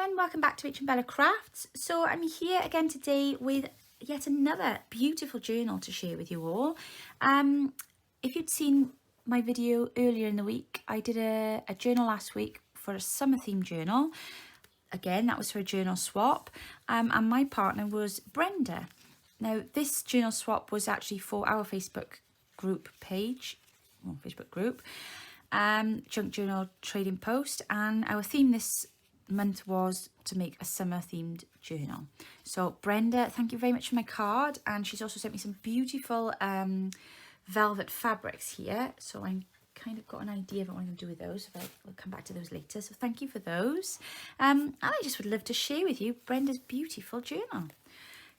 everyone, welcome back to RachandBellaCrafts. So I'm here again today with yet another beautiful journal to share with you all. If you'd seen my video earlier in the week, I did a journal last week for a summer themed journal. Again, that was for a journal swap, and my partner was Brenda. Now this journal swap was actually for our Facebook group page, Facebook group, Junk Journal Trading Post, and our theme this month was to make a summer themed journal. So Brenda, thank you very much for my card, and she's also sent me some beautiful velvet fabrics here, so I'm kind of got an idea of what I'm going to do with those. We'll come back to those later, so thank you for those. And I just would love to share with you Brenda's beautiful journal.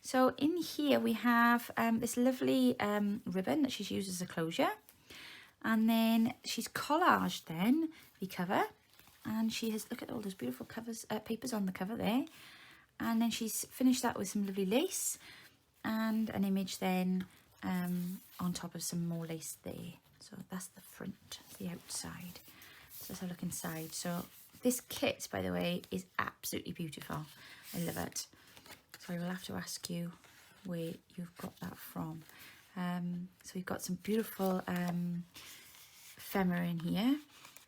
So in here we have this lovely ribbon that she's used as a closure, and then she's collaged then the cover, and she has, look at all those beautiful covers, papers on the cover there, and then she's finished that with some lovely lace and an image then on top of some more lace there. So that's the front, the outside. So let's have a look inside. So this kit, by the way, is absolutely beautiful. I love it. So I will have to ask you where you've got that from. So we've got some beautiful ephemera in here.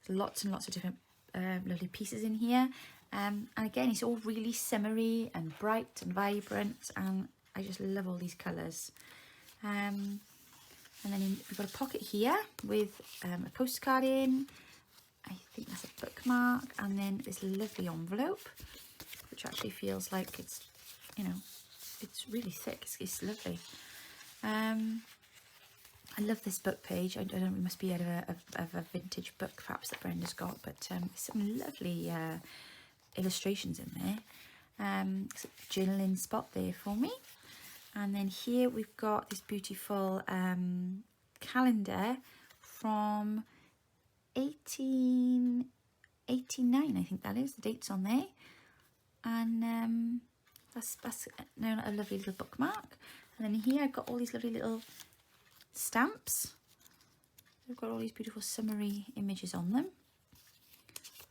Lots and lots of different lovely pieces in here, and again it's all really summery and bright and vibrant, and I just love all these colours. And then we've got a pocket here with a postcard in, I think that's a bookmark, and then this lovely envelope which actually feels like it's, you know, it's really thick. It's lovely. I love this book page. I don't know, it must be out of a vintage book perhaps that Brenda's got, but there's some lovely illustrations in there. It's a journaling spot there for me. And then here we've got this beautiful calendar from 1889, I think that is, the date's on there. And that's now a lovely little bookmark. And then here I've got all these lovely little stamps. They've got all these beautiful summery images on them,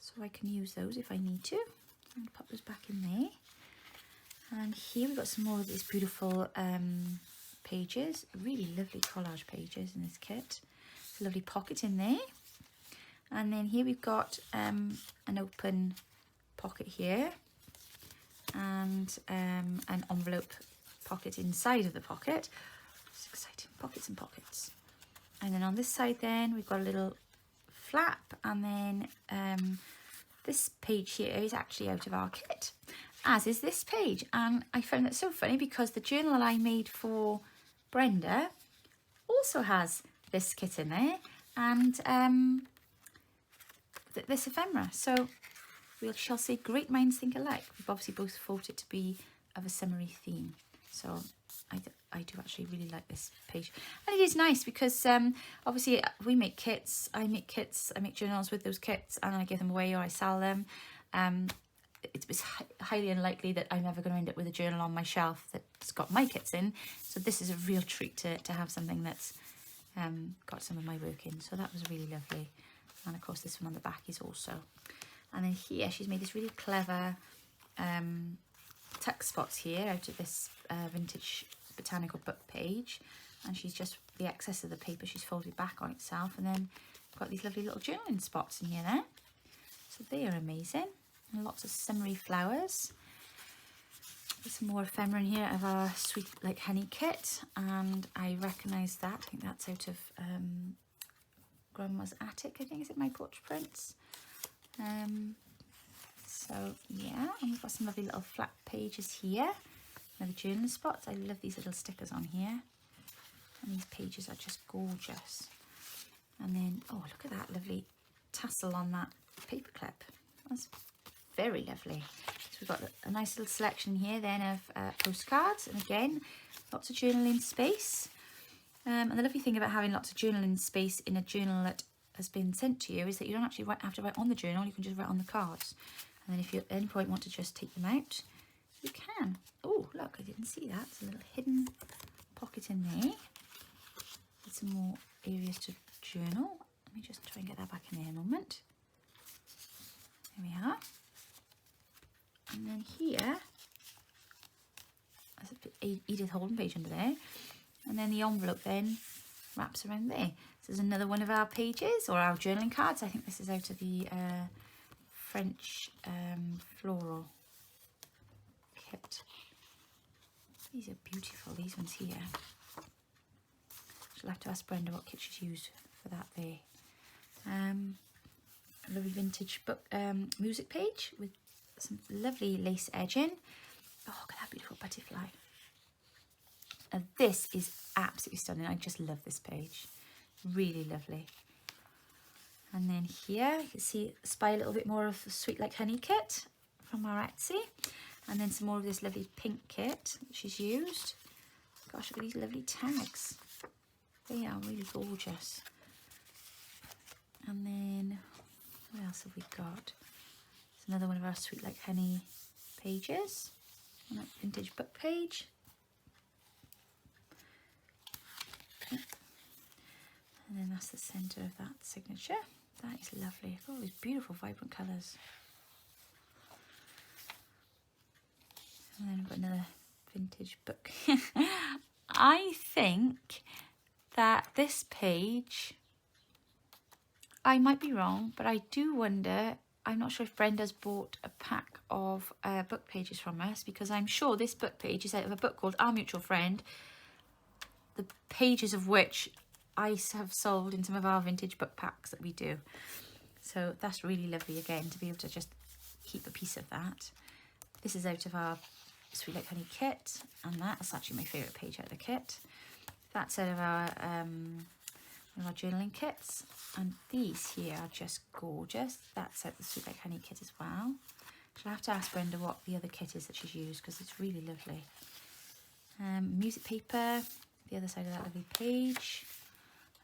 so I can use those if I need to. I'm going to pop those back in there. And here we've got some more of these beautiful pages, really lovely collage pages in this kit. There's a lovely pocket in there, and then here we've got an open pocket here, and an envelope pocket inside of the pocket. It's exciting, pockets and pockets. And then on this side then we've got a little flap, and then this page here is actually out of our kit, as is this page. And I found that so funny because the journal that I made for Brenda also has this kit in there, and this ephemera. So we shall say great minds think alike. We've obviously both thought it to be of a summery theme. So I do actually really like this page, and it is nice because obviously we make kits. I make journals with those kits, and I give them away or I sell them. It's highly unlikely that I'm ever going to end up with a journal on my shelf that's got my kits in, so this is a real treat to have something that's got some of my work in. So that was really lovely. And of course this one on the back is also. And then here she's made this really clever tuck spots here out of this vintage botanical book page, and she's just, the excess of the paper she's folded back on itself, and then got these lovely little journaling spots in here there. So they are amazing, and lots of summery flowers. There's some more ephemera in here out of our sweet like honey kit, and I recognise that. I think that's out of Grandma's attic, I think. Is it My Porch Prints? So yeah, and we've got some lovely little flat pages here. Another journaling spots. I love these little stickers on here, and these pages are just gorgeous. And then, oh, look at that lovely tassel on that paper clip. That's very lovely. So we've got a nice little selection here then of postcards, and again, lots of journaling space. And the lovely thing about having lots of journaling space in a journal that has been sent to you is that you don't actually have to write on the journal. You can just write on the cards. And then if you at any point want to just take them out, you can. Oh, look, I didn't see that. There's a little hidden pocket in there with some more areas to journal. Let me just try and get that back in there a moment. There we are. And then here, there's a Edith Holden page under there. And then the envelope then wraps around there. This is another one of our pages, or our journaling cards. I think this is out of the French floral kit. These are beautiful, these ones here. She'll have to ask Brenda what kit she's used for that there. A lovely vintage book music page with some lovely lace edging. Oh, look at that beautiful butterfly. And this is absolutely stunning. I just love this page. Really lovely. And then here you can see, spy a little bit more of the Sweet Like Honey kit from our Etsy. And then some more of this lovely pink kit that she's used. Gosh, look at these lovely tags. They are really gorgeous. And then, what else have we got? It's another one of our Sweet Like Honey pages. On that vintage book page. And then that's the centre of that signature. That is lovely. Oh, these beautiful vibrant colours. And then we've got another vintage book. I think that this page, I might be wrong, but I do wonder, I'm not sure if Brenda's bought a pack of book pages from us, because I'm sure this book page is out of a book called Our Mutual Friend, the pages of which I have sold in some of our vintage book packs that we do. So that's really lovely again to be able to just keep a piece of that. This is out of our Sweet Like Honey kit, and that's actually my favourite page out of the kit. That's out of our one of our journaling kits, and these here are just gorgeous. That's out of the Sweet Like Honey kit as well. I'll have to ask Brenda what the other kit is that she's used, because it's really lovely. Music paper, the other side of that lovely page.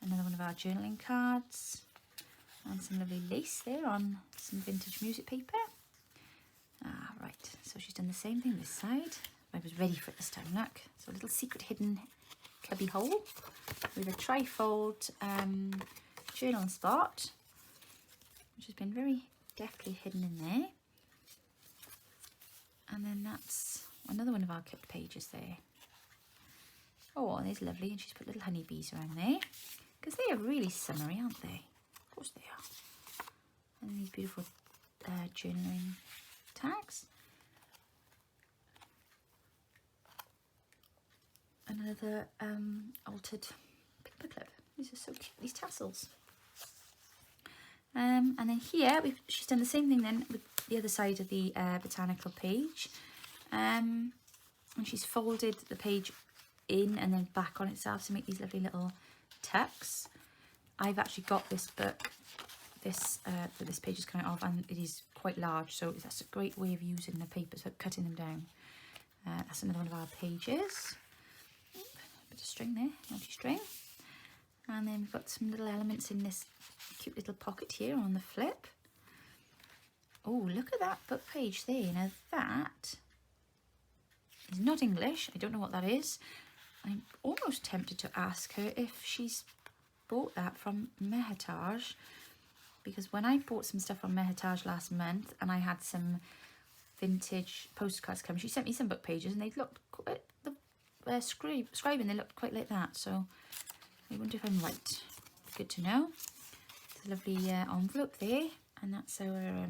Another one of our journaling cards, and some lovely lace there on some vintage music paper. Ah, right, so she's done the same thing this side. I was ready for it this time, look. So a little secret hidden cubby hole with a trifold journal spot, which has been very deftly hidden in there. And then that's another one of our kit pages there. Oh, and it's lovely, and she's put little honeybees around there, because they are really summery, aren't they? Of course they are. And these beautiful journaling tags. Another altered paper clip. These are so cute, these tassels. And then here, she's done the same thing then with the other side of the botanical page. And she's folded the page in and then back on itself to make these lovely little tucks. I've actually got this book, that this page is coming off, and it is quite large, so that's a great way of using the paper, so cutting them down. That's another one of our pages. Bit of string there, naughty string. And then we've got some little elements in this cute little pocket here on the flip. Oh, look at that book page there. Now that is not English. I don't know what that is. I'm almost tempted to ask her if she's bought that from Mehtage, because when I bought some stuff from Mehtage last month and I had some vintage postcards come, she sent me some book pages and they looked quite, scribing, they looked quite like that, so I wonder if I'm right. Good to know. It's a lovely envelope there, and that's our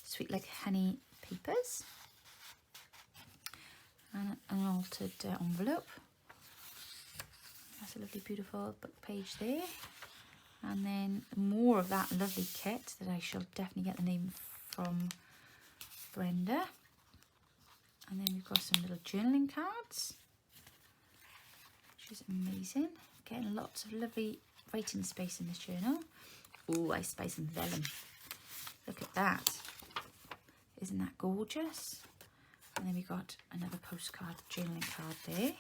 Sweet Like Honey papers, and an altered envelope. That's a lovely beautiful book page there, and then more of that lovely kit that I shall definitely get the name from Brenda. And then we've got some little journaling cards, which is amazing. Getting lots of lovely writing space in this journal. Oh, I spy some vellum. Look at that. Isn't that gorgeous? And then we got another postcard, journaling card there.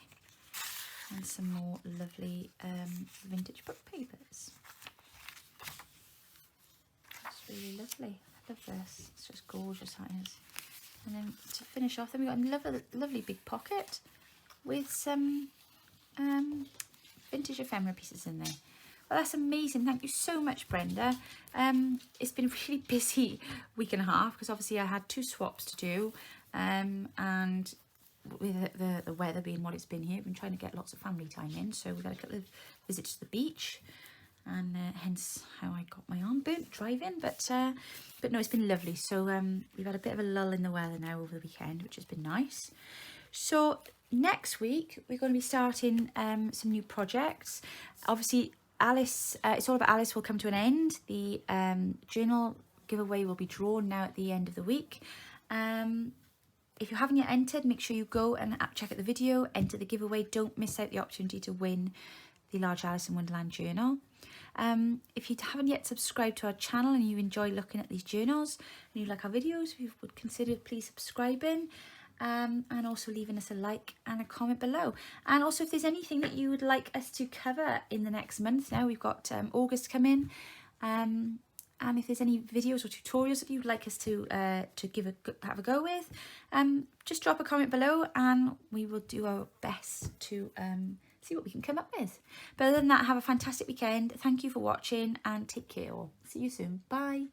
And some more lovely vintage book papers. That's really lovely. I love this. It's just gorgeous, that is. And then to finish off, then we got a lovely big pocket with some vintage ephemera pieces in there. Well, that's amazing. Thank you so much, Brenda. It's been a really busy week and a half, because obviously I had 2 swaps to do. and with the weather being what it's been here, we've been trying to get lots of family time in, so we've had a couple of visits to the beach, and hence how I got my arm burnt driving, but no, it's been lovely. So we've had a bit of a lull in the weather now over the weekend, which has been nice. So next week we're going to be starting some new projects. Obviously Alice, It's All About Alice will come to an end. The journal giveaway will be drawn now at the end of the week. If you haven't yet entered, make sure you go and check out the video, enter the giveaway. Don't miss out the opportunity to win the Large Alice in Wonderland journal. If you haven't yet subscribed to our channel and you enjoy looking at these journals and you like our videos, if you would consider please subscribing, and also leaving us a like and a comment below. And also, if there's anything that you would like us to cover in the next month, now we've got August coming, and if there's any videos or tutorials that you'd like us to have a go with, just drop a comment below and we will do our best to see what we can come up with. But other than that, have a fantastic weekend. Thank you for watching and take care all. See you soon. Bye.